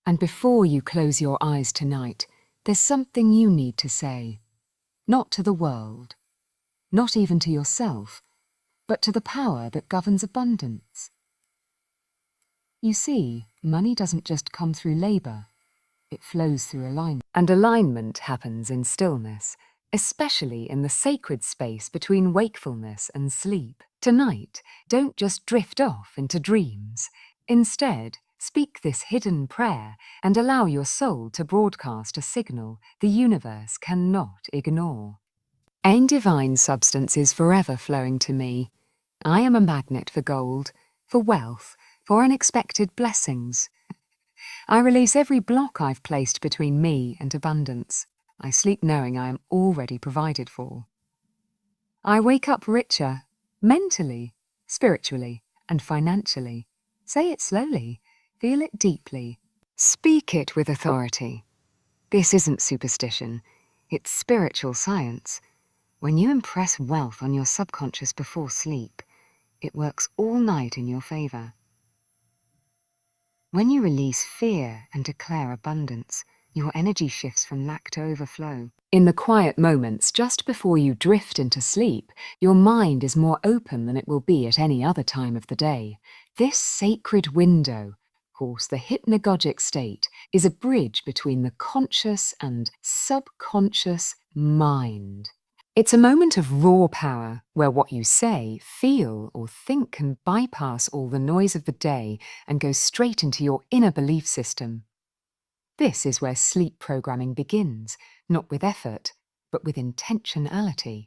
And before you close your eyes tonight, there's something you need to say. Not to the world, not even to yourself, but to the power that governs abundance. You see, money doesn't just come through labour, it flows through alignment. And alignment happens in stillness, especially in the sacred space between wakefulness and sleep. Tonight, don't just drift off into dreams. Instead, speak this hidden prayer and allow your soul to broadcast a signal the universe cannot ignore. Ain divine substance is forever flowing to me. I am a magnet for gold, for wealth, for unexpected blessings. I release every block I've placed between me and abundance. I sleep knowing I am already provided for. I wake up richer, mentally, spiritually, and financially. Say it slowly, feel it deeply. Speak it with authority. This isn't superstition, it's spiritual science. When you impress wealth on your subconscious before sleep, it works all night in your favour. When you release fear and declare abundance, your energy shifts from lack to overflow. In the quiet moments just before you drift into sleep, your mind is more open than it will be at any other time of the day. This sacred window, called the hypnagogic state, is a bridge between the conscious and subconscious mind. It's a moment of raw power where what you say, feel, or think can bypass all the noise of the day and go straight into your inner belief system. This is where sleep programming begins, not with effort, but with intentionality.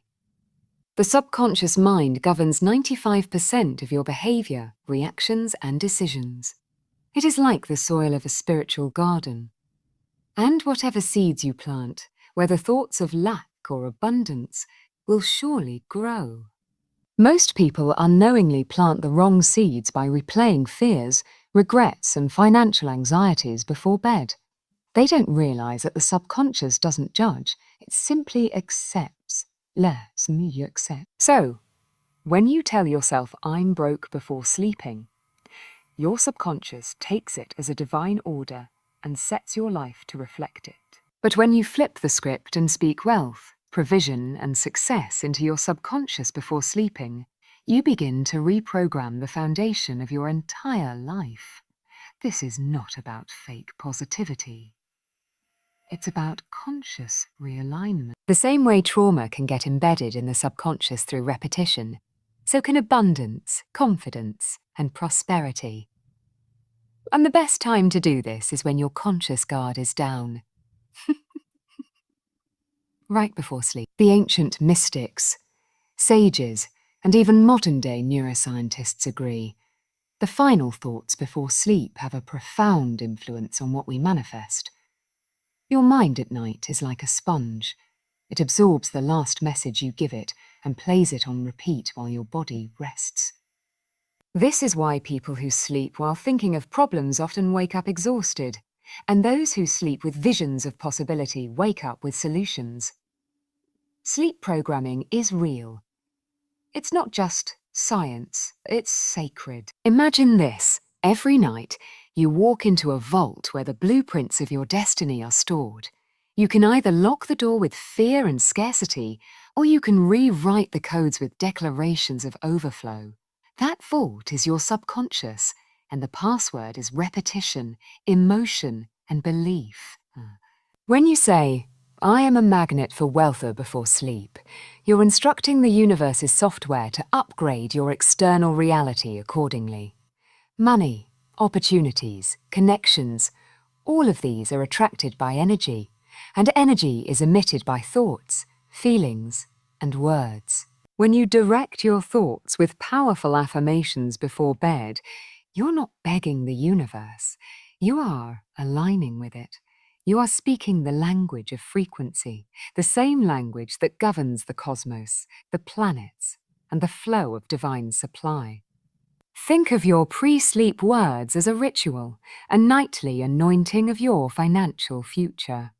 The subconscious mind governs 95% of your behavior, reactions, and decisions. It is like the soil of a spiritual garden. And whatever seeds you plant, whether thoughts of lack or abundance, will surely grow. Most people unknowingly plant the wrong seeds by replaying fears, regrets, and financial anxieties before bed. They don't realise that the subconscious doesn't judge, it simply accepts. Laisse me accept. So, when you tell yourself, I'm broke before sleeping, your subconscious takes it as a divine order and sets your life to reflect it. But when you flip the script and speak wealth, provision, and success into your subconscious before sleeping, you begin to reprogram the foundation of your entire life. This is not about fake positivity. It's about conscious realignment. The same way trauma can get embedded in the subconscious through repetition, so can abundance, confidence, and prosperity. And the best time to do this is when your conscious guard is down. Right before sleep. The ancient mystics, sages, and even modern-day neuroscientists agree. The final thoughts before sleep have a profound influence on what we manifest. Your mind at night is like a sponge. It absorbs the last message you give it and plays it on repeat while your body rests. This is why people who sleep while thinking of problems often wake up exhausted, and those who sleep with visions of possibility wake up with solutions. Sleep programming is real. It's not just science, it's sacred. Imagine this. Every night, you walk into a vault where the blueprints of your destiny are stored. You can either lock the door with fear and scarcity, or you can rewrite the codes with declarations of overflow. That vault is your subconscious, and the password is repetition, emotion, and belief. When you say, I am a magnet for wealth before sleep, you're instructing the universe's software to upgrade your external reality accordingly. Money, opportunities, connections, all of these are attracted by energy, and energy is emitted by thoughts, feelings, and words. When you direct your thoughts with powerful affirmations before bed, you're not begging the universe. You are aligning with it. You are speaking the language of frequency, the same language that governs the cosmos, the planets, and the flow of divine supply. Think of your pre-sleep words as a ritual, a nightly anointing of your financial future.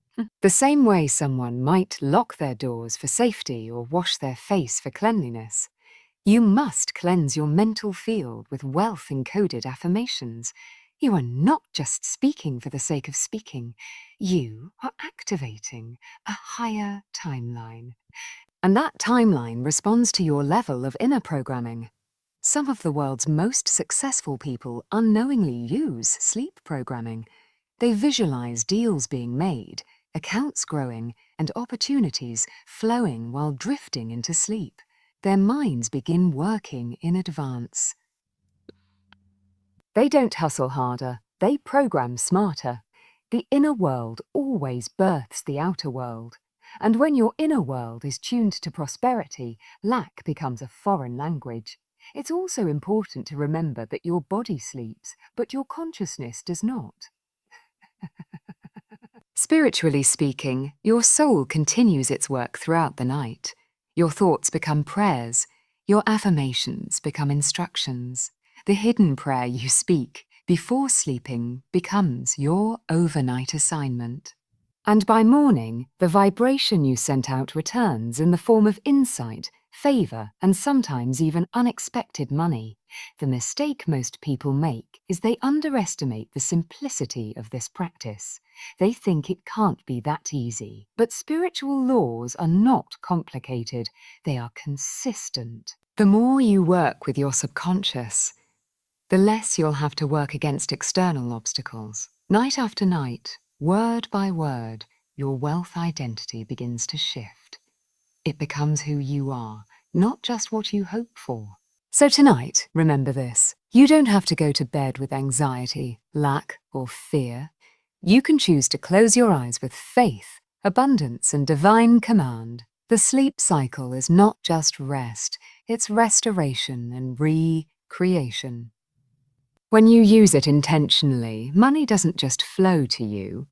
The same way someone might lock their doors for safety or wash their face for cleanliness, you must cleanse your mental field with wealth-encoded affirmations. You are not just speaking for the sake of speaking. You are activating a higher timeline. And that timeline responds to your level of inner programming. Some of the world's most successful people unknowingly use sleep programming. They visualize deals being made, accounts growing, and opportunities flowing while drifting into sleep. Their minds begin working in advance. They don't hustle harder, they program smarter. The inner world always births the outer world. And when your inner world is tuned to prosperity, lack becomes a foreign language. It's also important to remember that your body sleeps, but your consciousness does not. Spiritually speaking, your soul continues its work throughout the night. Your thoughts become prayers. Your affirmations become instructions. The hidden prayer you speak before sleeping becomes your overnight assignment. And by morning, the vibration you sent out returns in the form of insight, favor, and sometimes even unexpected money. The mistake most people make is they underestimate the simplicity of this practice. They think it can't be that easy. But spiritual laws are not complicated. They are consistent. The more you work with your subconscious, the less you'll have to work against external obstacles. Night after night, word by word, your wealth identity begins to shift. It becomes who you are, not just what you hope for. So tonight, remember this. You don't have to go to bed with anxiety, lack, or fear. You can choose to close your eyes with faith, abundance, and divine command. The sleep cycle is not just rest, it's restoration and recreation. When you use it intentionally, money doesn't just flow to you.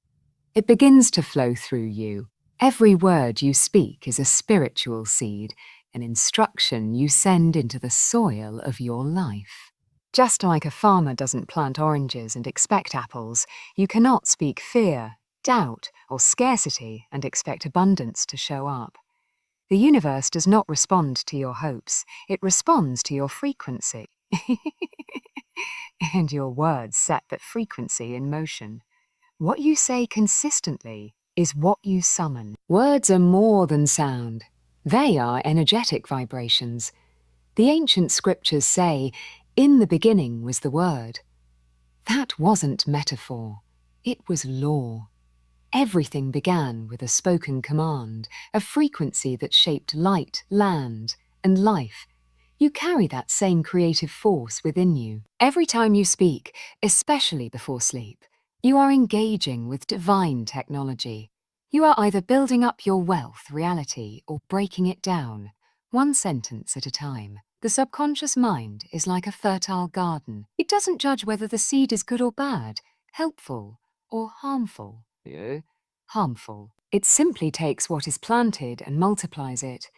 It begins to flow through you. Every word you speak is a spiritual seed, an instruction you send into the soil of your life. Just like a farmer doesn't plant oranges and expect apples, you cannot speak fear, doubt, or scarcity and expect abundance to show up. The universe does not respond to your hopes, it responds to your frequency. And your words set that frequency in motion. What you say consistently is what you summon. Words are more than sound. They are energetic vibrations. The ancient scriptures say, "In the beginning was the Word." That wasn't metaphor. It was law. Everything began with a spoken command, a frequency that shaped light, land, and life. You carry that same creative force within you. Every time you speak, especially before sleep, you are engaging with divine technology. You are either building up your wealth reality or breaking it down, one sentence at a time. The subconscious mind is like a fertile garden. It doesn't judge whether the seed is good or bad, helpful or harmful. Harmful. It simply takes what is planted and multiplies it.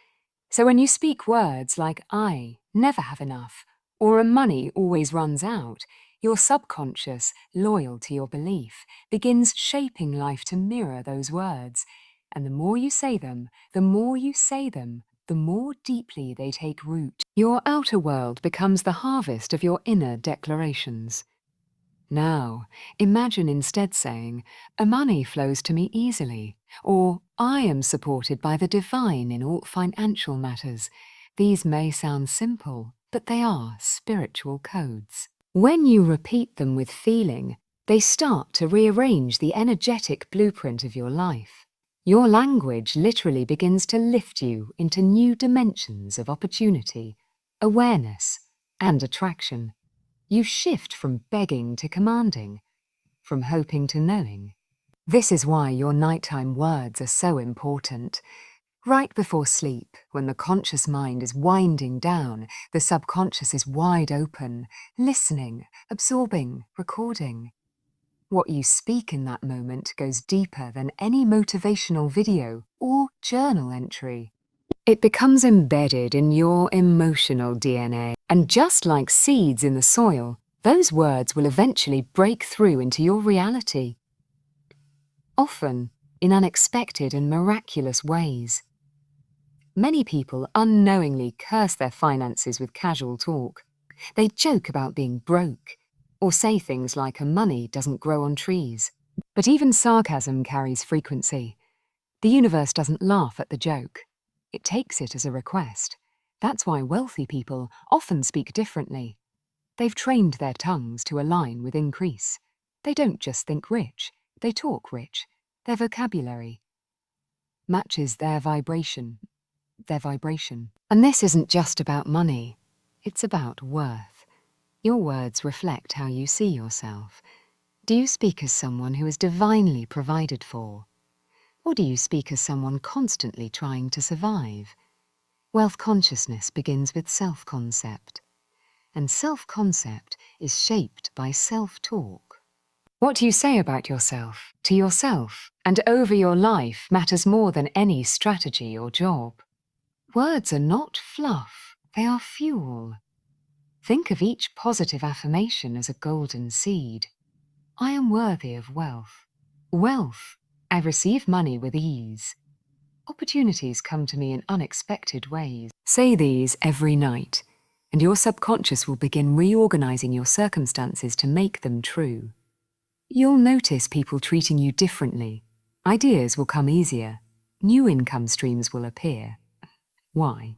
So when you speak words like "I never have enough" or "money always runs out," your subconscious, loyal to your belief, begins shaping life to mirror those words. And the more you say them, the more you say them, the more deeply they take root. Your outer world becomes the harvest of your inner declarations. Now, imagine instead saying, "Money flows to me easily," or "I am supported by the divine in all financial matters." These may sound simple, but they are spiritual codes. When you repeat them with feeling, they start to rearrange the energetic blueprint of your life. Your language literally begins to lift you into new dimensions of opportunity, awareness, and attraction. You shift from begging to commanding, from hoping to knowing. This is why your nighttime words are so important. Right before sleep, when the conscious mind is winding down, the subconscious is wide open, listening, absorbing, recording. What you speak in that moment goes deeper than any motivational video or journal entry. It becomes embedded in your emotional DNA. And just like seeds in the soil, those words will eventually break through into your reality. Often, in unexpected and miraculous ways. Many people unknowingly curse their finances with casual talk. They joke about being broke. or say things like money doesn't grow on trees. But even sarcasm carries frequency. The universe doesn't laugh at the joke. It takes it as a request. That's why wealthy people often speak differently. They've trained their tongues to align with increase. They don't just think rich, they talk rich. Their vocabulary matches their vibration. And this isn't just about money. It's about worth. Your words reflect how you see yourself. Do you speak as someone who is divinely provided for? Or do you speak as someone constantly trying to survive? Wealth consciousness begins with self-concept. And self-concept is shaped by self-talk. What you say about yourself, to yourself, and over your life matters more than any strategy or job. Words are not fluff, they are fuel. Think of each positive affirmation as a golden seed. I am worthy of wealth. Wealth, I receive money with ease. Opportunities come to me in unexpected ways. Say these every night, and your subconscious will begin reorganizing your circumstances to make them true. You'll notice people treating you differently. Ideas will come easier. New income streams will appear. Why?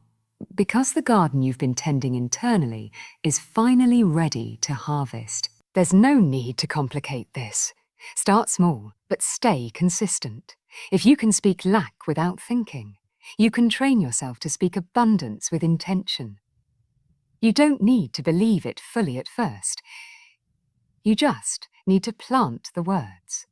Because the garden you've been tending internally is finally ready to harvest. There's no need to complicate this. Start small, but stay consistent. If you can speak lack without thinking, you can train yourself to speak abundance with intention. You don't need to believe it fully at first. You just need to plant the words.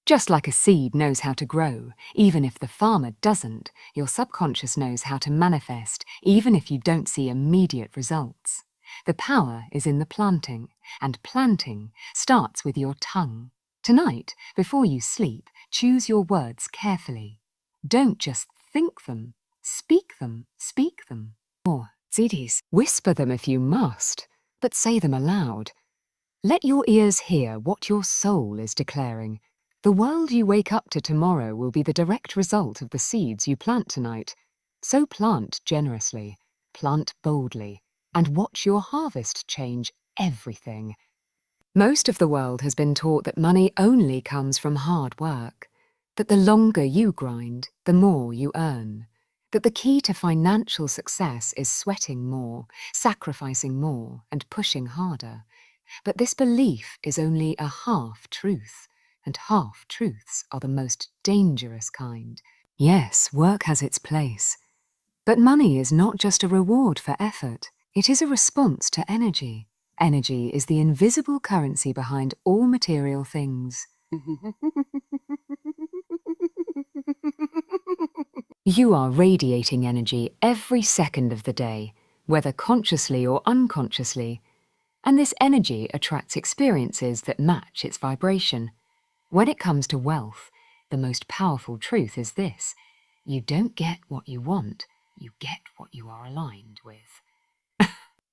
Just like a seed knows how to grow, even if the farmer doesn't, your subconscious knows how to manifest, even if you don't see immediate results. The power is in the planting, and planting starts with your tongue. Tonight, before you sleep, choose your words carefully. Don't just think them, speak them, speak them. Or, Zidis, whisper them if you must, but say them aloud. Let your ears hear what your soul is declaring. The world you wake up to tomorrow will be the direct result of the seeds you plant tonight. So plant generously, plant boldly, and watch your harvest change everything. Most of the world has been taught that money only comes from hard work, that the longer you grind, the more you earn, that the key to financial success is sweating more, sacrificing more, and pushing harder. But this belief is only a half-truth, and half-truths are the most dangerous kind. Yes, work has its place. But money is not just a reward for effort. It is a response to energy. Energy is the invisible currency behind all material things. You are radiating energy every second of the day, whether consciously or unconsciously. And this energy attracts experiences that match its vibration. When it comes to wealth, the most powerful truth is this: you don't get what you want, you get what you are aligned with.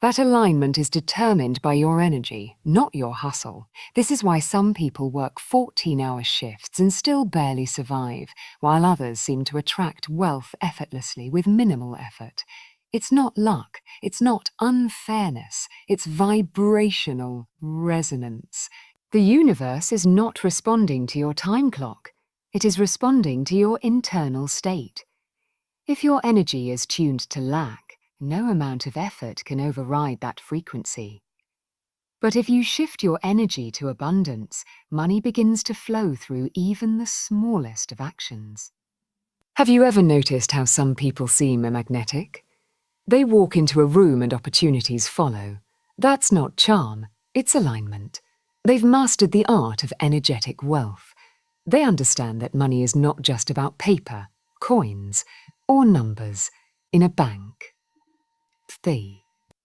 That alignment is determined by your energy, not your hustle. This is why some people work 14-hour shifts and still barely survive, while others seem to attract wealth effortlessly with minimal effort. It's not luck, it's not unfairness, it's vibrational resonance. The universe is not responding to your time clock. It is responding to your internal state. If your energy is tuned to lack, no amount of effort can override that frequency. But if you shift your energy to abundance, money begins to flow through even the smallest of actions. Have you ever noticed how some people seem magnetic? They walk into a room and opportunities follow. That's not charm, it's alignment. They've mastered the art of energetic wealth. They understand that money is not just about paper, coins, or numbers in a bank.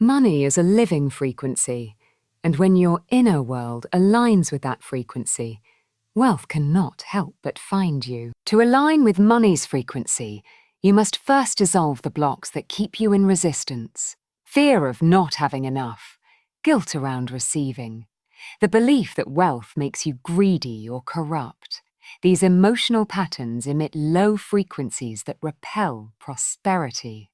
Money is a living frequency, and when your inner world aligns with that frequency, wealth cannot help but find you. To align with money's frequency, you must first dissolve the blocks that keep you in resistance. Fear of not having enough, guilt around receiving, the belief that wealth makes you greedy or corrupt. These emotional patterns emit low frequencies that repel prosperity.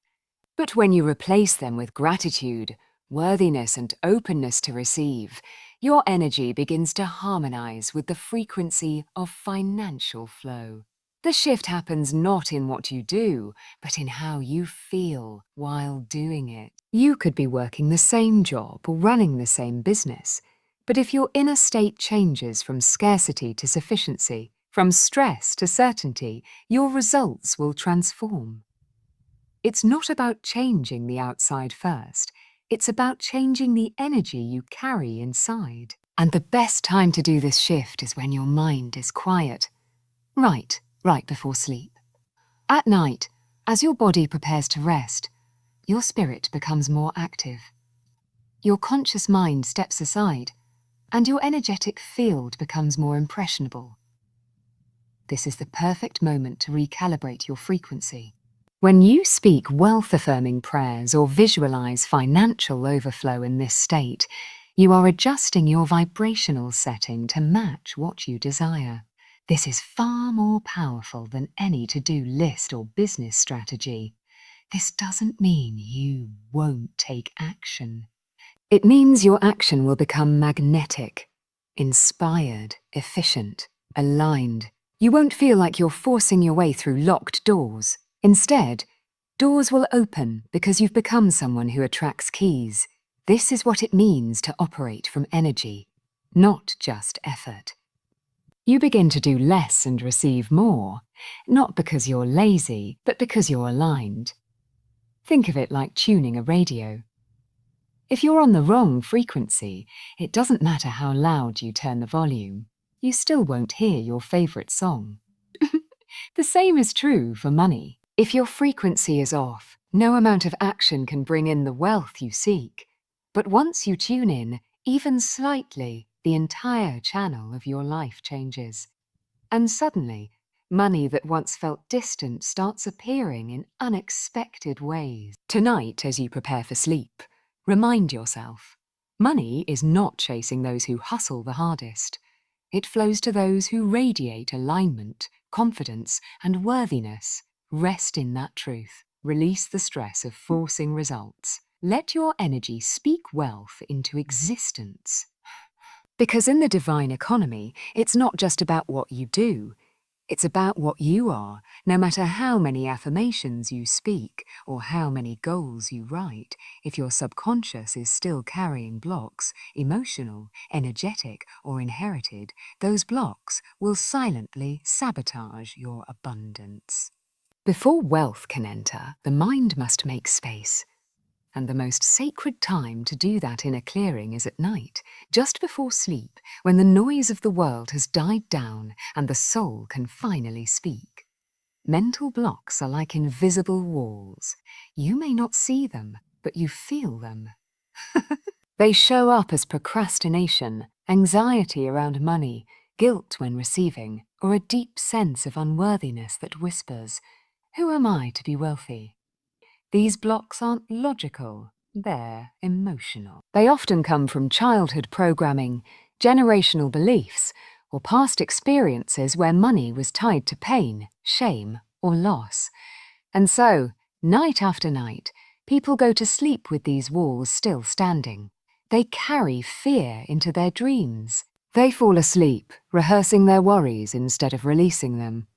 But when you replace them with gratitude, worthiness, and openness to receive, your energy begins to harmonize with the frequency of financial flow. The shift happens not in what you do, but in how you feel while doing it. You could be working the same job or running the same business, but if your inner state changes from scarcity to sufficiency, from stress to certainty, your results will transform. It's not about changing the outside first. It's about changing the energy you carry inside. And the best time to do this shift is when your mind is quiet. Right before sleep. At night, as your body prepares to rest, your spirit becomes more active. Your conscious mind steps aside, and your energetic field becomes more impressionable. This is the perfect moment to recalibrate your frequency. When you speak wealth-affirming prayers or visualize financial overflow in this state, you are adjusting your vibrational setting to match what you desire. This is far more powerful than any to-do list or business strategy. This doesn't mean you won't take action. It means your action will become magnetic, inspired, efficient, aligned. You won't feel like you're forcing your way through locked doors. Instead, doors will open because you've become someone who attracts keys. This is what it means to operate from energy, not just effort. You begin to do less and receive more, not because you're lazy, but because you're aligned. Think of it like tuning a radio. If you're on the wrong frequency, it doesn't matter how loud you turn the volume. You still won't hear your favorite song. The same is true for money. If your frequency is off, no amount of action can bring in the wealth you seek. But once you tune in, even slightly, the entire channel of your life changes. And suddenly, money that once felt distant starts appearing in unexpected ways. Tonight, as you prepare for sleep, remind yourself, money is not chasing those who hustle the hardest. It flows to those who radiate alignment, confidence, and worthiness. Rest in that truth. Release the stress of forcing results. Let your energy speak wealth into existence. Because in the divine economy, it's not just about what you do. It's about what you are, no matter how many affirmations you speak or how many goals you write. If your subconscious is still carrying blocks, emotional, energetic, or inherited, those blocks will silently sabotage your abundance. Before wealth can enter, the mind must make space. And the most sacred time to do that in a clearing is at night, just before sleep, when the noise of the world has died down and the soul can finally speak. Mental blocks are like invisible walls. You may not see them, but you feel them. They show up as procrastination, anxiety around money, guilt when receiving, or a deep sense of unworthiness that whispers, "Who am I to be wealthy?" These blocks aren't logical, they're emotional. They often come from childhood programming, generational beliefs, or past experiences where money was tied to pain, shame, or loss. And so, night after night, people go to sleep with these walls still standing. They carry fear into their dreams. They fall asleep, rehearsing their worries instead of releasing them.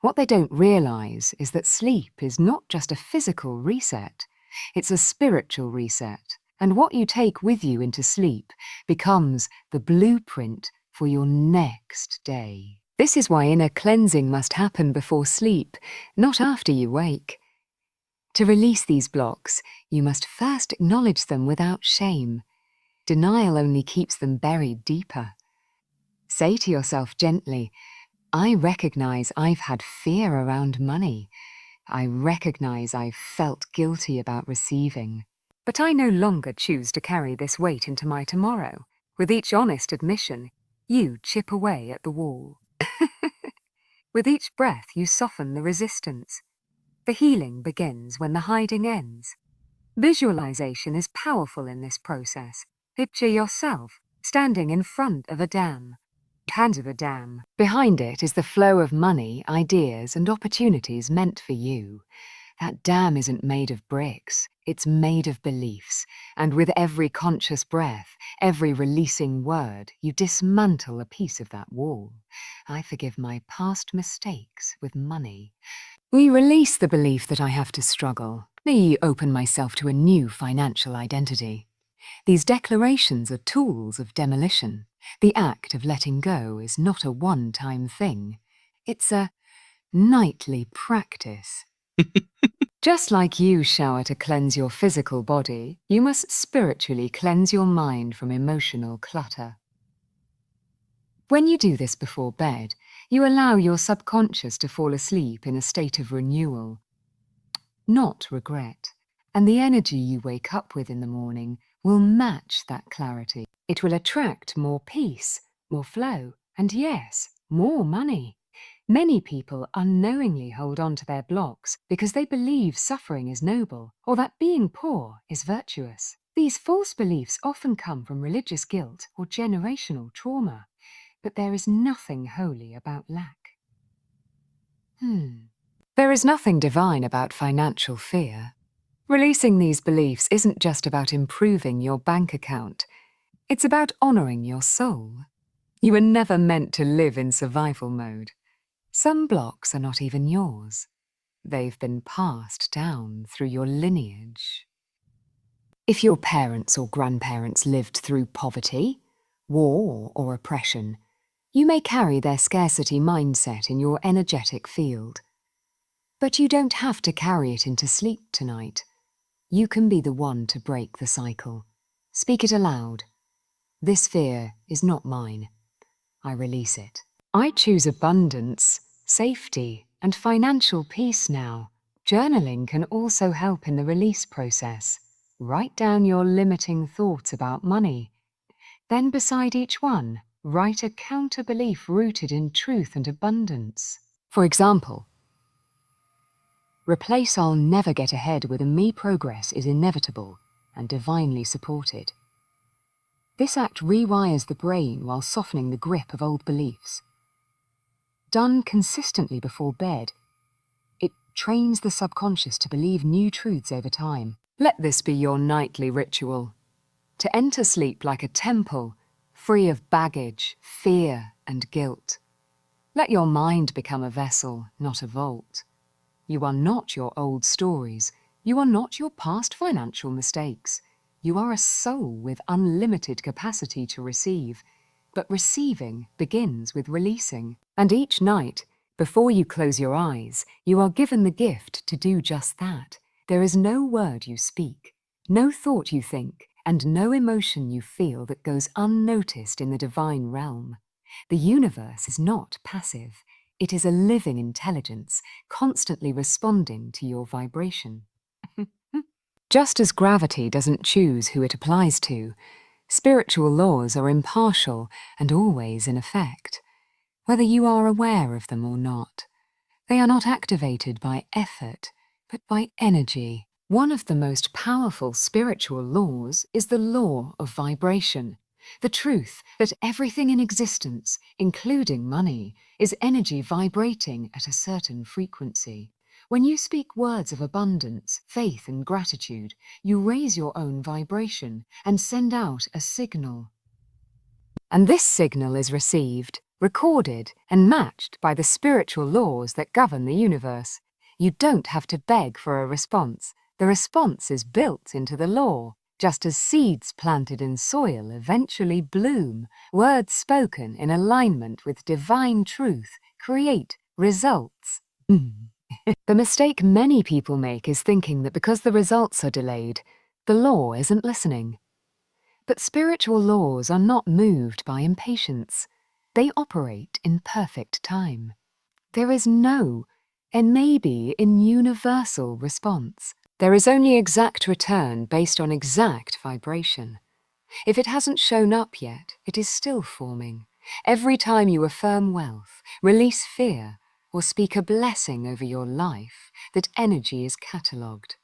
What they don't realize is that sleep is not just a physical reset, it's a spiritual reset. And what you take with you into sleep becomes the blueprint for your next day. This is why inner cleansing must happen before sleep, not after you wake. To release these blocks, you must first acknowledge them without shame. Denial only keeps them buried deeper. Say to yourself gently, "I recognize I've had fear around money. I recognize I've felt guilty about receiving. But I no longer choose to carry this weight into my tomorrow." With each honest admission, you chip away at the wall. With each breath, you soften the resistance. The healing begins when the hiding ends. Visualization is powerful in this process. Picture yourself standing in front of a dam. Hand of a dam. Behind it is the flow of money, ideas, and opportunities meant for you. That dam isn't made of bricks, it's made of beliefs. And with every conscious breath, every releasing word, you dismantle a piece of that wall. I forgive my past mistakes with money. We release the belief that I have to struggle. I open myself to a new financial identity. These declarations are tools of demolition. The act of letting go is not a one-time thing. It's a nightly practice. Just like you shower to cleanse your physical body, you must spiritually cleanse your mind from emotional clutter. When you do this before bed, you allow your subconscious to fall asleep in a state of renewal, not regret, and the energy you wake up with in the morning will match that clarity. It will attract more peace, more flow, and yes, more money. Many people unknowingly hold on to their blocks because they believe suffering is noble or that being poor is virtuous. These false beliefs often come from religious guilt or generational trauma, but there is nothing holy about lack. There is nothing divine about financial fear. Releasing these beliefs isn't just about improving your bank account. It's about honoring your soul. You were never meant to live in survival mode. Some blocks are not even yours. They've been passed down through your lineage. If your parents or grandparents lived through poverty, war, or oppression, you may carry their scarcity mindset in your energetic field. But you don't have to carry it into sleep tonight. You can be the one to break the cycle. Speak it aloud. This fear is not mine. I release it. I choose abundance, safety, and financial peace now. Journaling can also help in the release process. Write down your limiting thoughts about money. Then beside each one, write a counter-belief rooted in truth and abundance. For example, replace "I'll never get ahead" with "me progress is inevitable and divinely supported." This act rewires the brain while softening the grip of old beliefs. Done consistently before bed, it trains the subconscious to believe new truths over time. Let this be your nightly ritual. To enter sleep like a temple, free of baggage, fear, and guilt. Let your mind become a vessel, not a vault. You are not your old stories. You are not your past financial mistakes. You are a soul with unlimited capacity to receive. But receiving begins with releasing. And each night, before you close your eyes, you are given the gift to do just that. There is no word you speak, no thought you think, and no emotion you feel that goes unnoticed in the divine realm. The universe is not passive. It is a living intelligence, constantly responding to your vibration. Just as gravity doesn't choose who it applies to, spiritual laws are impartial and always in effect, whether you are aware of them or not. They are not activated by effort, but by energy. One of the most powerful spiritual laws is the law of vibration, the truth that everything in existence, including money, is energy vibrating at a certain frequency. When you speak words of abundance, faith, and gratitude, you raise your own vibration and send out a signal. And this signal is received, recorded, and matched by the spiritual laws that govern the universe. You don't have to beg for a response. The response is built into the law. Just as seeds planted in soil eventually bloom, words spoken in alignment with divine truth create results. The mistake many people make is thinking that because the results are delayed, the law isn't listening. But spiritual laws are not moved by impatience. They operate in perfect time. There is no, and maybe in universal response. There is only exact return based on exact vibration. If it hasn't shown up yet, it is still forming. Every time you affirm wealth, release fear, or speak a blessing over your life, that energy is catalogued.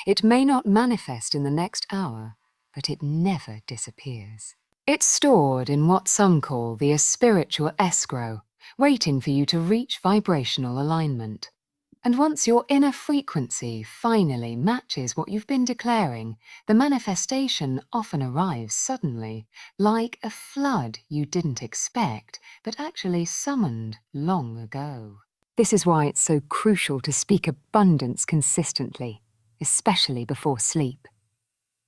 It may not manifest in the next hour, but it never disappears. It's stored in what some call the spiritual escrow, waiting for you to reach vibrational alignment. And once your inner frequency finally matches what you've been declaring, the manifestation often arrives suddenly, like a flood you didn't expect, but actually summoned long ago. This is why it's so crucial to speak abundance consistently, especially before sleep.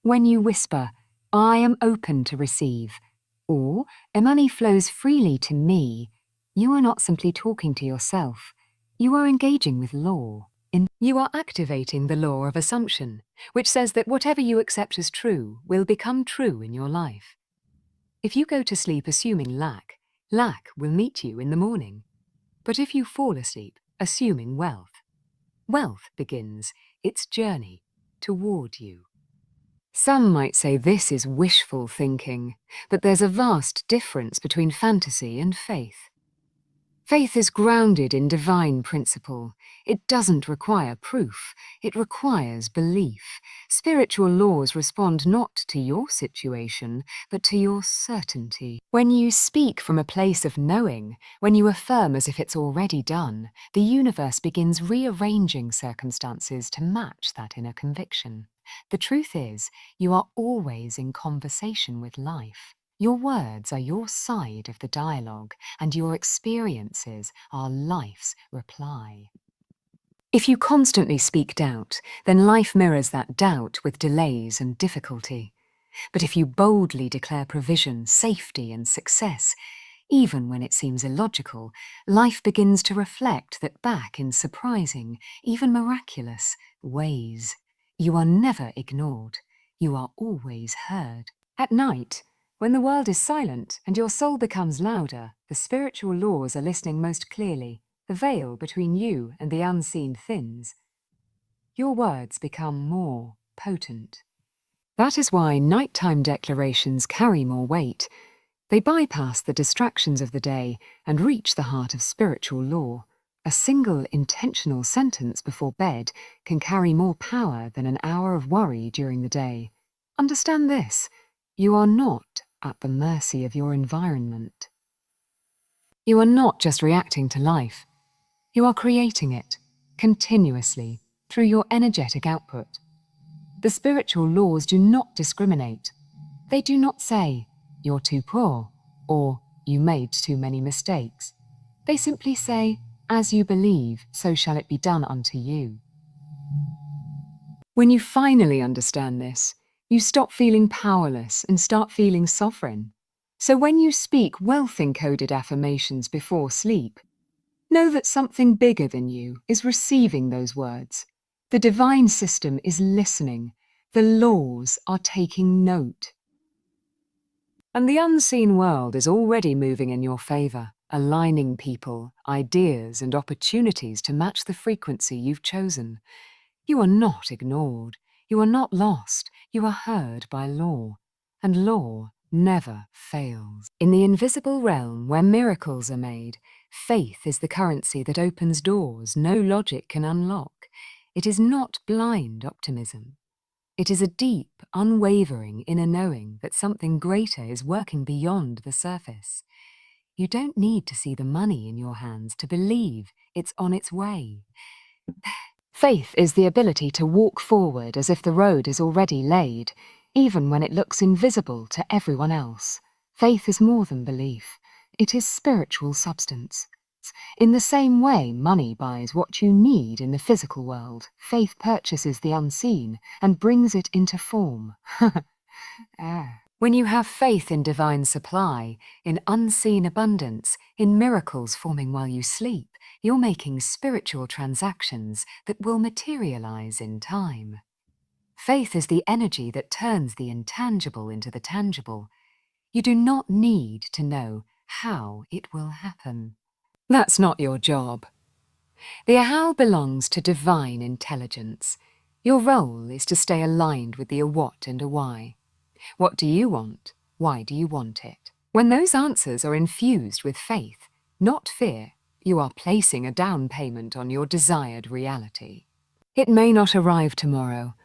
When you whisper, "I am open to receive," or "money flows freely to me," you are not simply talking to yourself. You are engaging with law. You are activating the law of assumption, which says that whatever you accept as true will become true in your life. If you go to sleep assuming lack, lack will meet you in the morning. But if you fall asleep assuming wealth, wealth begins its journey toward you. Some might say this is wishful thinking, but there's a vast difference between fantasy and faith. Faith is grounded in divine principle. It doesn't require proof, it requires belief. Spiritual laws respond not to your situation, but to your certainty. When you speak from a place of knowing, when you affirm as if it's already done, the universe begins rearranging circumstances to match that inner conviction. The truth is, you are always in conversation with life. Your words are your side of the dialogue, and your experiences are life's reply. If you constantly speak doubt, then life mirrors that doubt with delays and difficulty. But if you boldly declare provision, safety, and success, even when it seems illogical, life begins to reflect that back in surprising, even miraculous ways. You are never ignored. You are always heard. At night, when the world is silent and your soul becomes louder, the spiritual laws are listening most clearly. The veil between you and the unseen thins. Your words become more potent. That is why nighttime declarations carry more weight. They bypass the distractions of the day and reach the heart of spiritual law. A single intentional sentence before bed can carry more power than an hour of worry during the day. Understand this: you are not at the mercy of your environment. You are not just reacting to life. You are creating it, continuously, through your energetic output. The spiritual laws do not discriminate. They do not say, "You're too poor," or "You made too many mistakes." They simply say, "As you believe, so shall it be done unto you." When you finally understand this, you stop feeling powerless and start feeling sovereign. So when you speak wealth-encoded affirmations before sleep, know that something bigger than you is receiving those words. The divine system is listening. The laws are taking note. And the unseen world is already moving in your favor, aligning people, ideas, and opportunities to match the frequency you've chosen. You are not ignored. You are not lost. You are heard by law. And law never fails. In the invisible realm where miracles are made, faith is the currency that opens doors no logic can unlock. It is not blind optimism. It is a deep, unwavering inner knowing that something greater is working beyond the surface. You don't need to see the money in your hands to believe it's on its way. Faith is the ability to walk forward as if the road is already laid, even when it looks invisible to everyone else. Faith is more than belief. It is spiritual substance. In the same way money buys what you need in the physical world, faith purchases the unseen and brings it into form. When you have faith in divine supply, in unseen abundance, in miracles forming while you sleep, you're making spiritual transactions that will materialize in time. Faith is the energy that turns the intangible into the tangible. You do not need to know how it will happen. That's not your job. The how belongs to divine intelligence. Your role is to stay aligned with the a what and a why. What do you want? Why do you want it? When those answers are infused with faith, not fear, you are placing a down payment on your desired reality. It may not arrive tomorrow,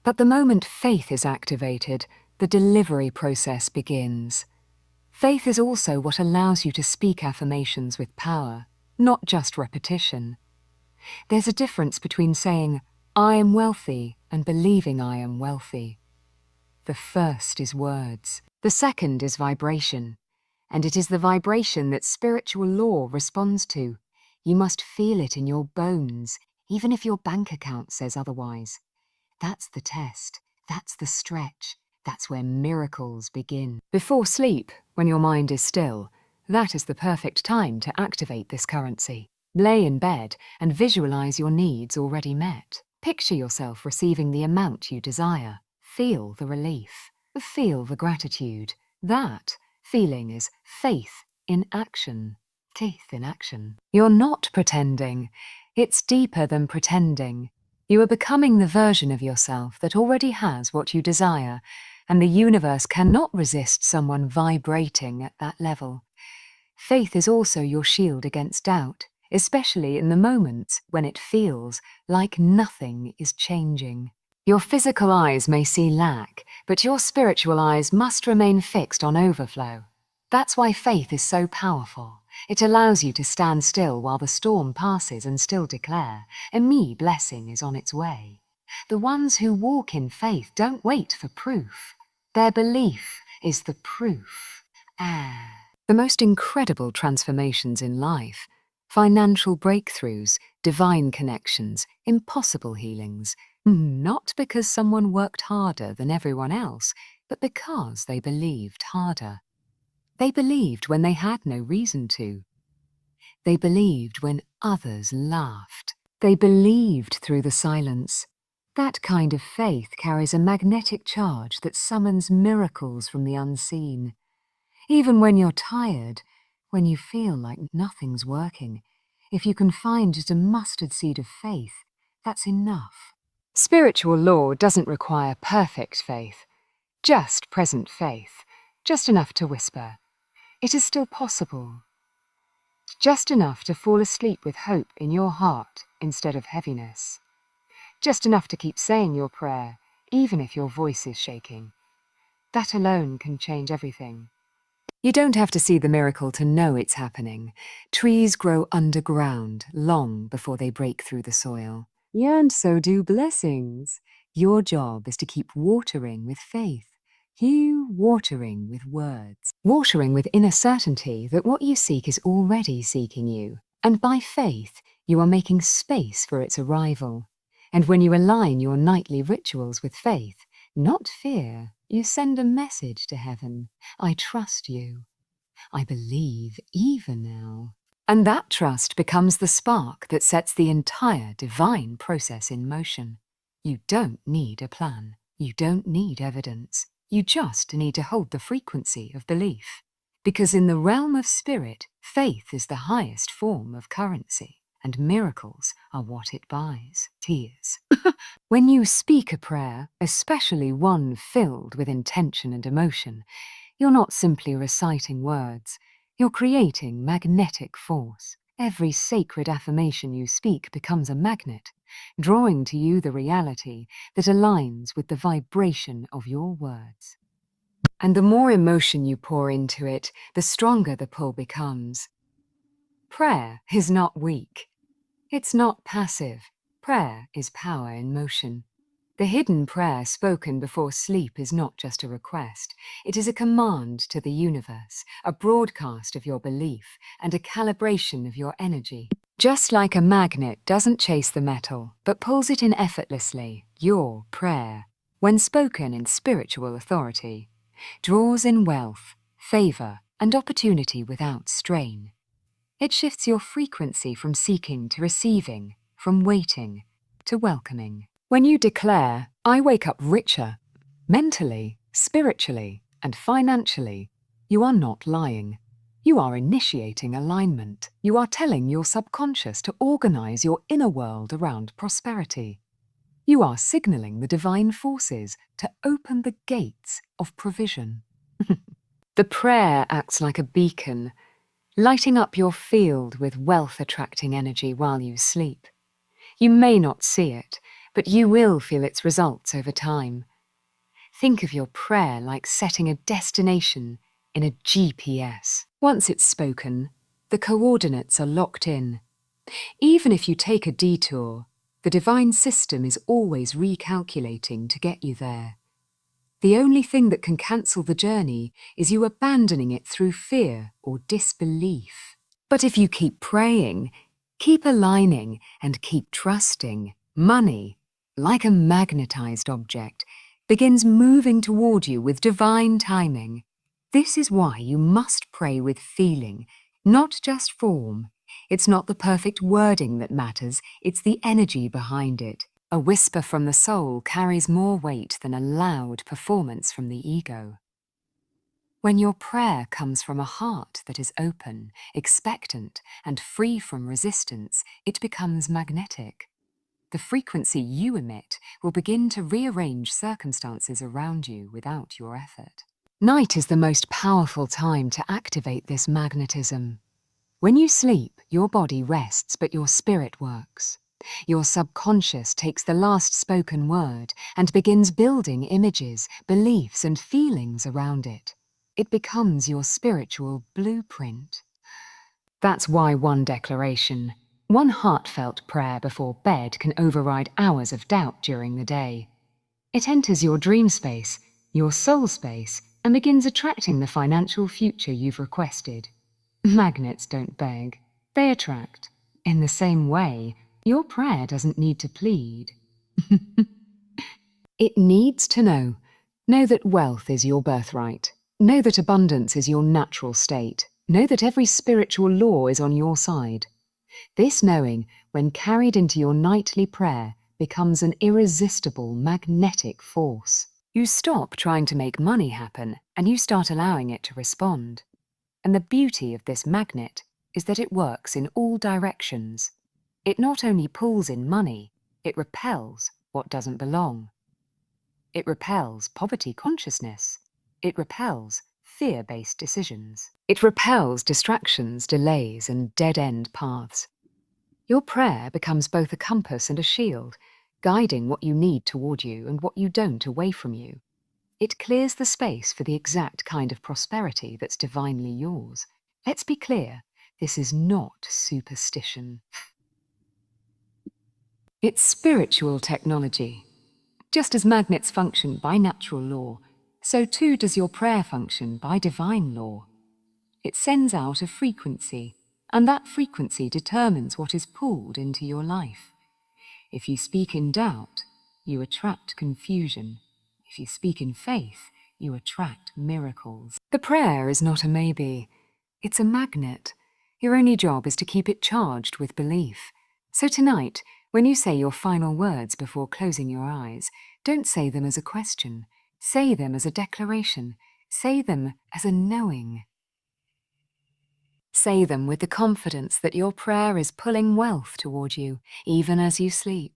but the moment faith is activated, the delivery process begins. Faith is also what allows you to speak affirmations with power, not just repetition. There's a difference between saying, "I am wealthy," and believing I am wealthy. The first is words. The second is vibration. And it is the vibration that spiritual law responds to. You must feel it in your bones, even if your bank account says otherwise. That's the test. That's the stretch. That's where miracles begin. Before sleep, when your mind is still, that is the perfect time to activate this currency. Lay in bed and visualize your needs already met. Picture yourself receiving the amount you desire. Feel the relief. Feel the gratitude. That feeling is faith in action. Faith in action. You're not pretending. It's deeper than pretending. You are becoming the version of yourself that already has what you desire, and the universe cannot resist someone vibrating at that level. Faith is also your shield against doubt, especially in the moments when it feels like nothing is changing. Your physical eyes may see lack, but your spiritual eyes must remain fixed on overflow. That's why faith is so powerful. It allows you to stand still while the storm passes and still declare, "A me blessing is on its way." The ones who walk in faith don't wait for proof. Their belief is the proof. The most incredible transformations in life, financial breakthroughs, divine connections, impossible healings, not because someone worked harder than everyone else, but because they believed harder. They believed when they had no reason to. They believed when others laughed. They believed through the silence. That kind of faith carries a magnetic charge that summons miracles from the unseen. Even when you're tired, when you feel like nothing's working, if you can find just a mustard seed of faith, that's enough. Spiritual law doesn't require perfect faith, just present faith, just enough to whisper, "It is still possible." Just enough to fall asleep with hope in your heart instead of heaviness. Just enough to keep saying your prayer, even if your voice is shaking. That alone can change everything. You don't have to see the miracle to know it's happening. Trees grow underground long before they break through the soil. And so do blessings. Your job is to keep watering with faith. You watering with words. Watering with inner certainty that what you seek is already seeking you. And by faith, you are making space for its arrival. And when you align your nightly rituals with faith, not fear, you send a message to heaven. I trust you. I believe even now. And that trust becomes the spark that sets the entire divine process in motion. You don't need a plan. You don't need evidence. You just need to hold the frequency of belief. Because in the realm of spirit, faith is the highest form of currency, and miracles are what it buys. Tears. When you speak a prayer, especially one filled with intention and emotion, you're not simply reciting words. You're creating magnetic force. Every sacred affirmation you speak becomes a magnet, drawing to you the reality that aligns with the vibration of your words. And the more emotion you pour into it, the stronger the pull becomes. Prayer is not weak. It's not passive. Prayer is power in motion. The hidden prayer spoken before sleep is not just a request. It is a command to the universe, a broadcast of your belief, and a calibration of your energy. Just like a magnet doesn't chase the metal, but pulls it in effortlessly, your prayer, when spoken in spiritual authority, draws in wealth, favor, and opportunity without strain. It shifts your frequency from seeking to receiving, from waiting to welcoming. When you declare, "I wake up richer," mentally, spiritually, and financially, you are not lying. You are initiating alignment. You are telling your subconscious to organize your inner world around prosperity. You are signaling the divine forces to open the gates of provision. The prayer acts like a beacon, lighting up your field with wealth-attracting energy while you sleep. You may not see it, but you will feel its results over time. Think of your prayer like setting a destination in a GPS. Once it's spoken, the coordinates are locked in. Even if you take a detour, the divine system is always recalculating to get you there. The only thing that can cancel the journey is you abandoning it through fear or disbelief. But if you keep praying, keep aligning, and keep trusting, money, like a magnetized object, begins moving toward you with divine timing. This is why you must pray with feeling, not just form. It's not the perfect wording that matters, it's the energy behind it. A whisper from the soul carries more weight than a loud performance from the ego. When your prayer comes from a heart that is open, expectant, and free from resistance, it becomes magnetic. The frequency you emit will begin to rearrange circumstances around you without your effort. Night is the most powerful time to activate this magnetism. When you sleep, your body rests, but your spirit works. Your subconscious takes the last spoken word and begins building images, beliefs, and feelings around it. It becomes your spiritual blueprint. That's why one declaration, one heartfelt prayer before bed can override hours of doubt during the day. It enters your dream space, your soul space, and begins attracting the financial future you've requested. Magnets don't beg, they attract. In the same way, your prayer doesn't need to plead. It needs to know. Know that wealth is your birthright. Know that abundance is your natural state. Know that every spiritual law is on your side. This knowing, when carried into your nightly prayer, becomes an irresistible magnetic force. You stop trying to make money happen, and you start allowing it to respond. And the beauty of this magnet is that it works in all directions. It not only pulls in money, it repels what doesn't belong. It repels poverty consciousness. It repels fear-based decisions. It repels distractions, delays, and dead-end paths. Your prayer becomes both a compass and a shield, guiding what you need toward you and what you don't away from you. It clears the space for the exact kind of prosperity that's divinely yours. Let's be clear, this is not superstition. It's spiritual technology. Just as magnets function by natural law, so too does your prayer function by divine law. It sends out a frequency, and that frequency determines what is pulled into your life. If you speak in doubt, you attract confusion. If you speak in faith, you attract miracles. The prayer is not a maybe. It's a magnet. Your only job is to keep it charged with belief. So tonight, when you say your final words before closing your eyes, don't say them as a question. Say them as a declaration. Say them as a knowing. Say them with the confidence that your prayer is pulling wealth toward you, even as you sleep.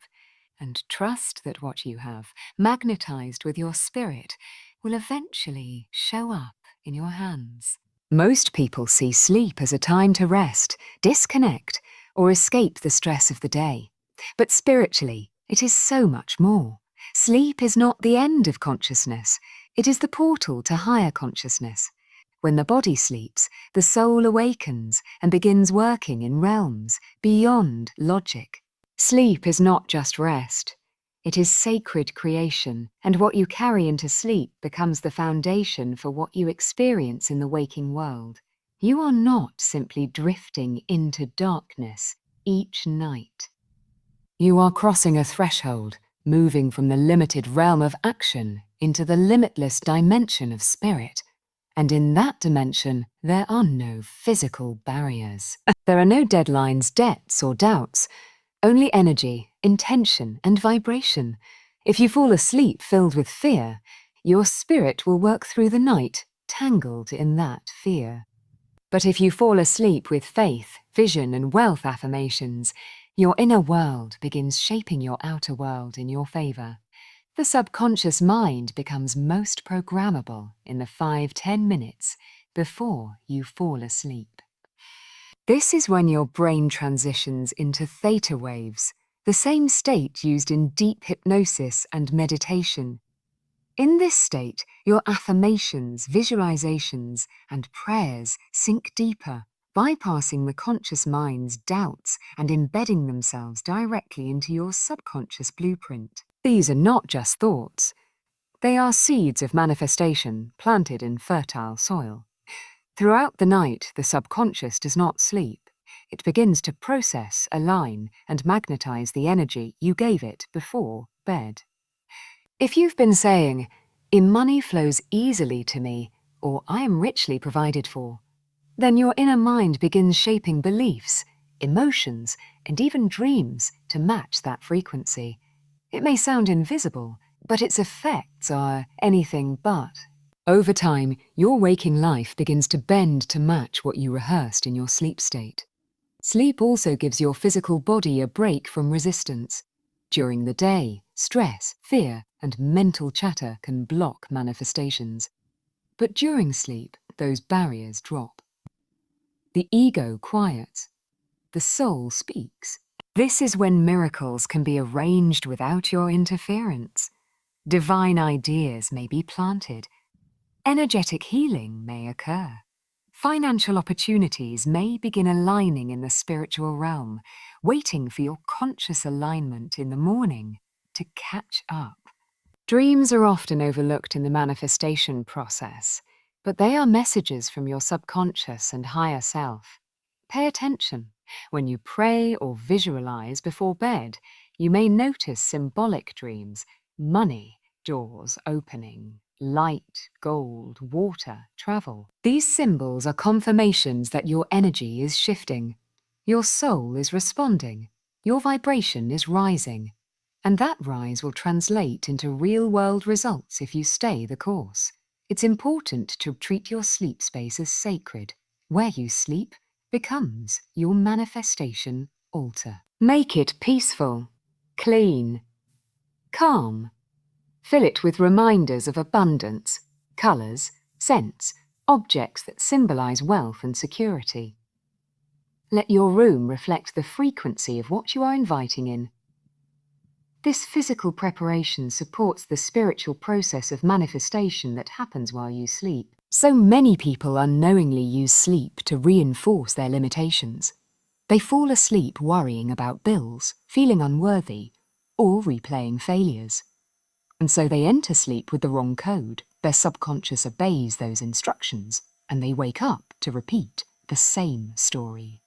And trust that what you have, magnetized with your spirit, will eventually show up in your hands. Most people see sleep as a time to rest, disconnect, or escape the stress of the day. But spiritually, it is so much more. Sleep is not the end of consciousness. It is the portal to higher consciousness. When the body sleeps, the soul awakens and begins working in realms beyond logic. Sleep is not just rest. It is sacred creation, and what you carry into sleep becomes the foundation for what you experience in the waking world. You are not simply drifting into darkness each night. You are crossing a threshold, moving from the limited realm of action into the limitless dimension of spirit. And in that dimension, there are no physical barriers. There are no deadlines, debts, or doubts. Only energy, intention, and vibration. If you fall asleep filled with fear, your spirit will work through the night, tangled in that fear. But if you fall asleep with faith, vision, and wealth affirmations, your inner world begins shaping your outer world in your favor. The subconscious mind becomes most programmable in the 5-10 minutes before you fall asleep. This is when your brain transitions into theta waves, the same state used in deep hypnosis and meditation. In this state, your affirmations, visualizations, and prayers sink deeper, bypassing the conscious mind's doubts and embedding themselves directly into your subconscious blueprint. These are not just thoughts. They are seeds of manifestation planted in fertile soil. Throughout the night, the subconscious does not sleep. It begins to process, align, and magnetize the energy you gave it before bed. If you've been saying, money flows easily to me, or I am richly provided for, then your inner mind begins shaping beliefs, emotions, and even dreams to match that frequency. It may sound invisible, but its effects are anything but. Over time, your waking life begins to bend to match what you rehearsed in your sleep state. Sleep also gives your physical body a break from resistance. During the day, stress, fear, and mental chatter can block manifestations. But during sleep, those barriers drop. The ego quiets. The soul speaks. This is when miracles can be arranged without your interference. Divine ideas may be planted. Energetic healing may occur. Financial opportunities may begin aligning in the spiritual realm, waiting for your conscious alignment in the morning to catch up. Dreams are often overlooked in the manifestation process, but they are messages from your subconscious and higher self. Pay attention. When you pray or visualize before bed, you may notice symbolic dreams, money, doors opening, light, gold, water, travel. These symbols are confirmations that your energy is shifting. Your soul is responding. Your vibration is rising. And that rise will translate into real-world results if you stay the course. It's important to treat your sleep space as sacred. Where you sleep becomes your manifestation altar. Make it peaceful, clean, calm. Fill it with reminders of abundance, colours, scents, objects that symbolize wealth and security. Let your room reflect the frequency of what you are inviting in. This physical preparation supports the spiritual process of manifestation that happens while you sleep. So many people unknowingly use sleep to reinforce their limitations. They fall asleep worrying about bills, feeling unworthy, or replaying failures. And so they enter sleep with the wrong code. Their subconscious obeys those instructions, and they wake up to repeat the same story.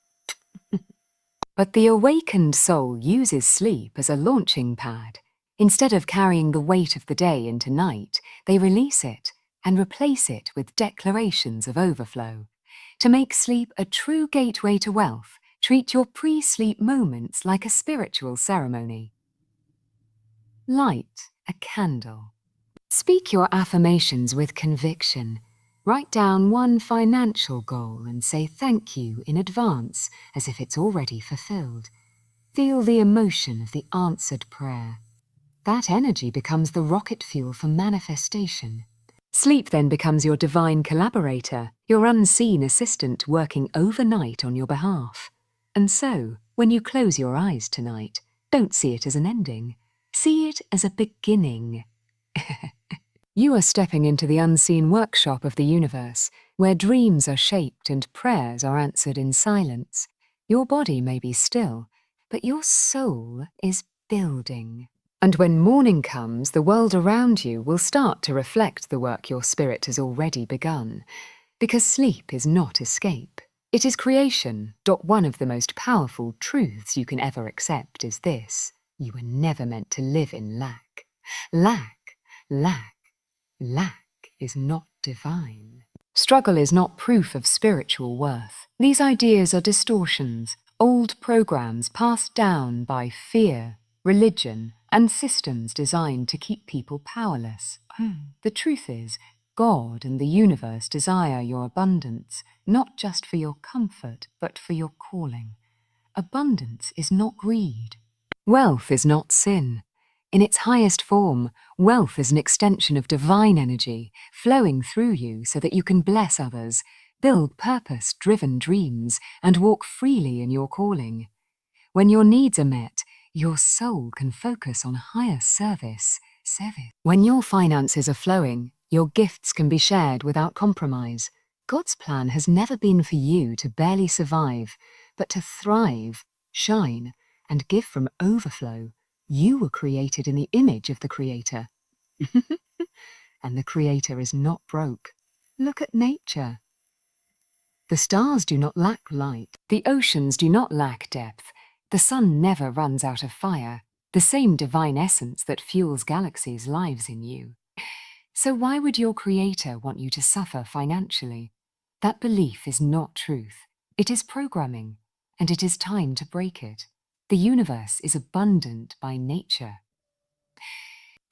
But the awakened soul uses sleep as a launching pad. Instead of carrying the weight of the day into night, they release it and replace it with declarations of overflow. To make sleep a true gateway to wealth, treat your pre-sleep moments like a spiritual ceremony. Light a candle. Speak your affirmations with conviction. Write down one financial goal and say thank you in advance as if it's already fulfilled. Feel the emotion of the answered prayer. That energy becomes the rocket fuel for manifestation. Sleep then becomes your divine collaborator, your unseen assistant working overnight on your behalf. And so, when you close your eyes tonight, don't see it as an ending. See it as a beginning. You are stepping into the unseen workshop of the universe, where dreams are shaped and prayers are answered in silence. Your body may be still, but your soul is building. And when morning comes, the world around you will start to reflect the work your spirit has already begun. Because sleep is not escape. It is creation. One of the most powerful truths you can ever accept is this: you were never meant to live in lack. Lack is not divine. Struggle is not proof of spiritual worth. These ideas are distortions, old programs passed down by fear, religion, and systems designed to keep people powerless. The truth is, God and the universe desire your abundance, not just for your comfort, but for your calling. Abundance is not greed. Wealth is not sin. In its highest form, wealth is an extension of divine energy flowing through you so that you can bless others, build purpose-driven dreams, and walk freely in your calling. When your needs are met, your soul can focus on higher service. When your finances are flowing, your gifts can be shared without compromise. God's plan has never been for you to barely survive, but to thrive, shine, and give from overflow. You were created in the image of the Creator. And the Creator is not broke. Look at nature. The stars do not lack light. The oceans do not lack depth. The sun never runs out of fire. The same divine essence that fuels galaxies lives in you. So why would your Creator want you to suffer financially? That belief is not truth. It is programming, and it is time to break it. The universe is abundant by nature.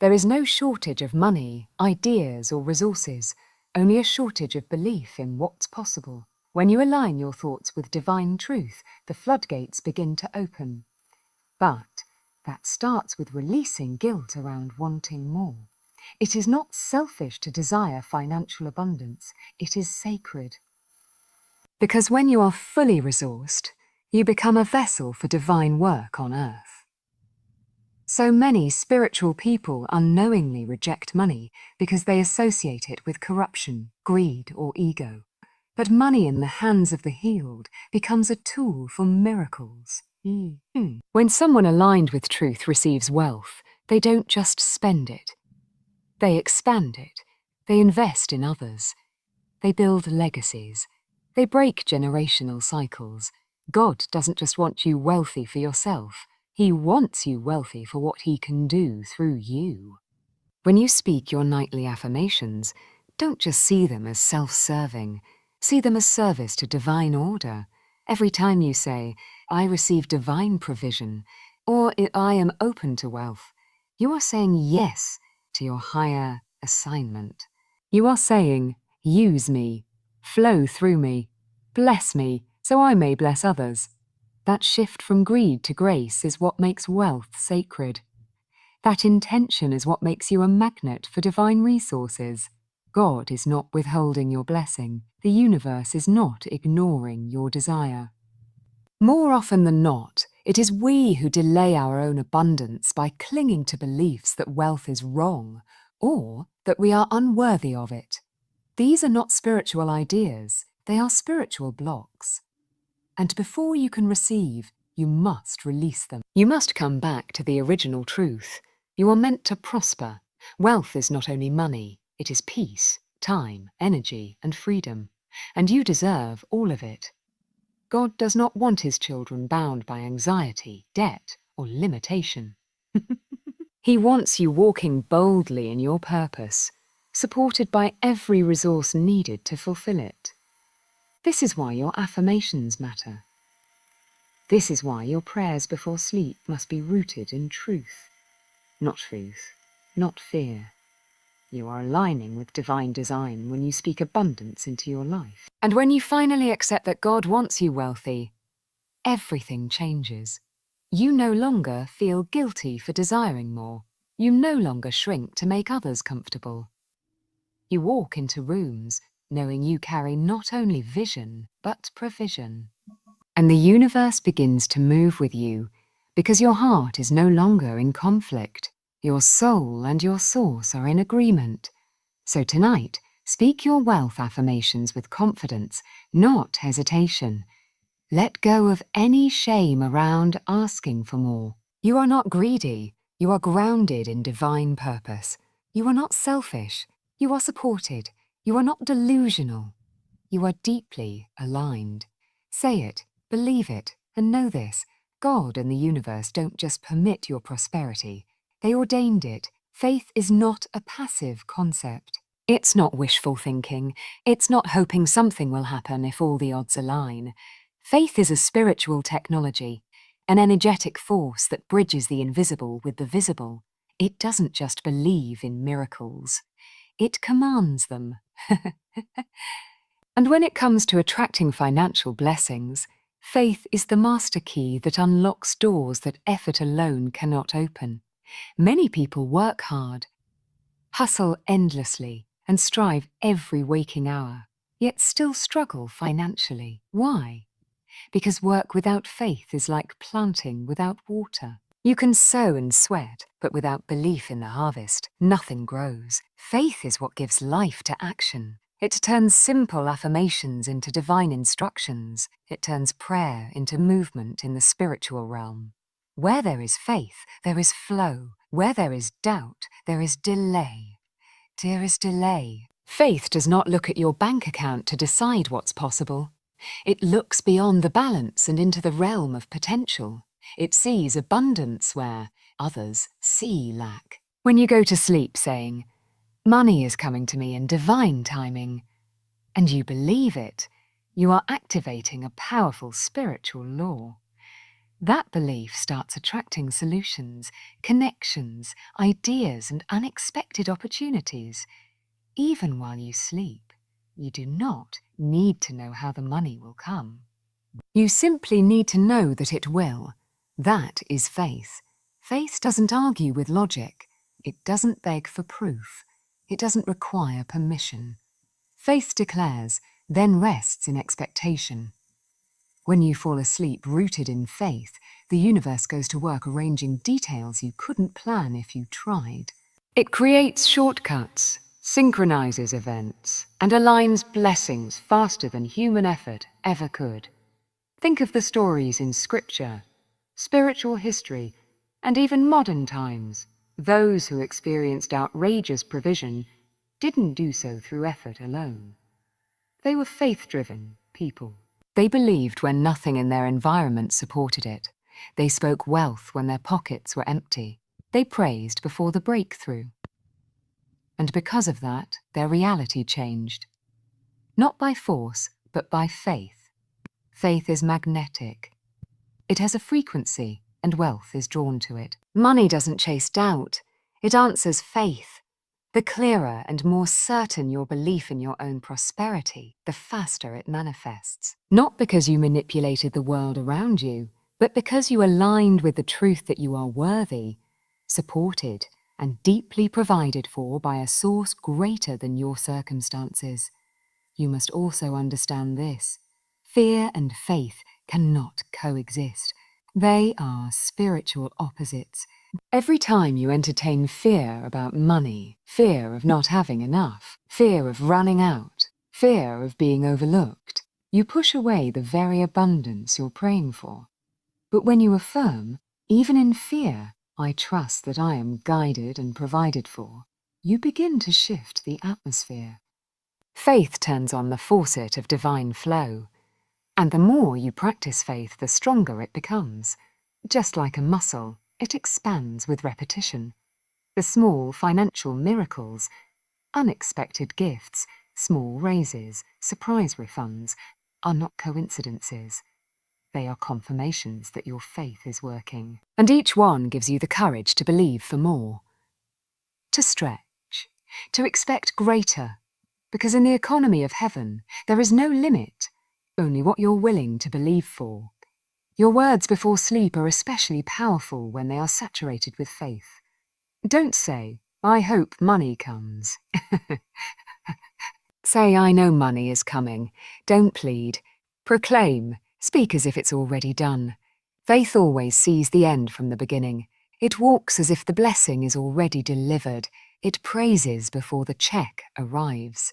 There is no shortage of money, ideas, or resources, only a shortage of belief in what's possible. When you align your thoughts with divine truth, the floodgates begin to open. But that starts with releasing guilt around wanting more. It is not selfish to desire financial abundance, it is sacred. Because when you are fully resourced, you become a vessel for divine work on earth. So many spiritual people unknowingly reject money because they associate it with corruption, greed, or ego. But money in the hands of the healed becomes a tool for miracles. When someone aligned with truth receives wealth, they don't just spend it. They expand it. They invest in others. They build legacies. They break generational cycles. God doesn't just want you wealthy for yourself. He wants you wealthy for what He can do through you. When you speak your nightly affirmations, don't just see them as self-serving. See them as service to divine order. Every time you say, "I receive divine provision," or "I am open to wealth," you are saying yes to your higher assignment. You are saying, "Use me, flow through me, bless me, so I may bless others." That shift from greed to grace is what makes wealth sacred. That intention is what makes you a magnet for divine resources. God is not withholding your blessing. The universe is not ignoring your desire. More often than not, it is we who delay our own abundance by clinging to beliefs that wealth is wrong or that we are unworthy of it. These are not spiritual ideas, they are spiritual blocks. And before you can receive, you must release them. You must come back to the original truth. You are meant to prosper. Wealth is not only money, it is peace, time, energy, and freedom. And you deserve all of it. God does not want His children bound by anxiety, debt, or limitation. He wants you walking boldly in your purpose, supported by every resource needed to fulfill it. This is why your affirmations matter. This is why your prayers before sleep must be rooted in truth. Not fear. You are aligning with divine design when you speak abundance into your life. And when you finally accept that God wants you wealthy, everything changes. You no longer feel guilty for desiring more. You no longer shrink to make others comfortable. You walk into rooms knowing you carry not only vision, but provision. And the universe begins to move with you because your heart is no longer in conflict. Your soul and your source are in agreement. So tonight, speak your wealth affirmations with confidence, not hesitation. Let go of any shame around asking for more. You are not greedy. You are grounded in divine purpose. You are not selfish. You are supported. You are not delusional. You are deeply aligned. Say it, believe it, and know this. God and the universe don't just permit your prosperity. They ordained it. Faith is not a passive concept. It's not wishful thinking. It's not hoping something will happen if all the odds align. Faith is a spiritual technology, an energetic force that bridges the invisible with the visible. It doesn't just believe in miracles. It commands them. And when it comes to attracting financial blessings, faith is the master key that unlocks doors that effort alone cannot open. Many people work hard, hustle endlessly, and strive every waking hour, yet still struggle financially. Why? Because work without faith is like planting without water. You can sow and sweat, but without belief in the harvest, nothing grows. Faith is what gives life to action. It turns simple affirmations into divine instructions. It turns prayer into movement in the spiritual realm. Where there is faith, there is flow. Where there is doubt, there is delay. Dearest delay. Faith does not look at your bank account to decide what's possible. It looks beyond the balance and into the realm of potential. It sees abundance where others see lack. When you go to sleep saying, "Money is coming to me in divine timing," and you believe it, you are activating a powerful spiritual law. That belief starts attracting solutions, connections, ideas, and unexpected opportunities. Even while you sleep, you do not need to know how the money will come. You simply need to know that it will. That is faith. Faith doesn't argue with logic. It doesn't beg for proof. It doesn't require permission. Faith declares, then rests in expectation. When you fall asleep rooted in faith, the universe goes to work arranging details you couldn't plan if you tried. It creates shortcuts, synchronizes events, and aligns blessings faster than human effort ever could. Think of the stories in scripture, spiritual history, and even modern times. Those who experienced outrageous provision didn't do so through effort alone. They were faith-driven people. They believed when nothing in their environment supported it. They spoke wealth when their pockets were empty. They praised before the breakthrough. And because of that, their reality changed. Not by force, but by faith. Faith is magnetic. It has a frequency, and wealth is drawn to it. Money doesn't chase doubt. It answers faith. The clearer and more certain your belief in your own prosperity, the faster it manifests. Not because you manipulated the world around you, but because you aligned with the truth that you are worthy, supported, and deeply provided for by a source greater than your circumstances. You must also understand this. Fear and faith cannot coexist. They are spiritual opposites. Every time you entertain fear about money, fear of not having enough, fear of running out, fear of being overlooked, you push away the very abundance you're praying for. But when you affirm, even in fear, "I trust that I am guided and provided for," you begin to shift the atmosphere. Faith turns on the faucet of divine flow. And the more you practice faith, the stronger it becomes. Just like a muscle, it expands with repetition. The small financial miracles, unexpected gifts, small raises, surprise refunds, are not coincidences. They are confirmations that your faith is working. And each one gives you the courage to believe for more. To stretch, to expect greater. Because in the economy of heaven, there is no limit, only what you're willing to believe for. Your words before sleep are especially powerful when they are saturated with faith. Don't say, "I hope money comes." Say, "I know money is coming." Don't plead. Proclaim. Speak as if it's already done. Faith always sees the end from the beginning. It walks as if the blessing is already delivered. It praises before the check arrives.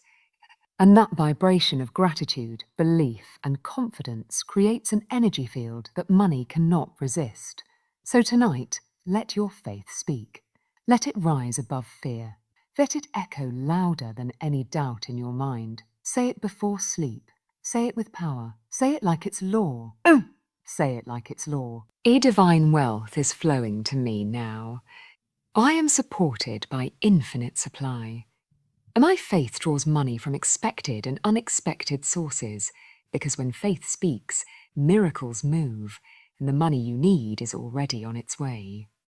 And that vibration of gratitude, belief, and confidence creates an energy field that money cannot resist. So tonight, let your faith speak. Let it rise above fear. Let it echo louder than any doubt in your mind. Say it before sleep. Say it with power. Say it like it's law. Say it like it's law. Divine wealth is flowing to me now. I am supported by infinite supply. My faith draws money from expected and unexpected sources, because when faith speaks, miracles move, and the money you need is already on its way.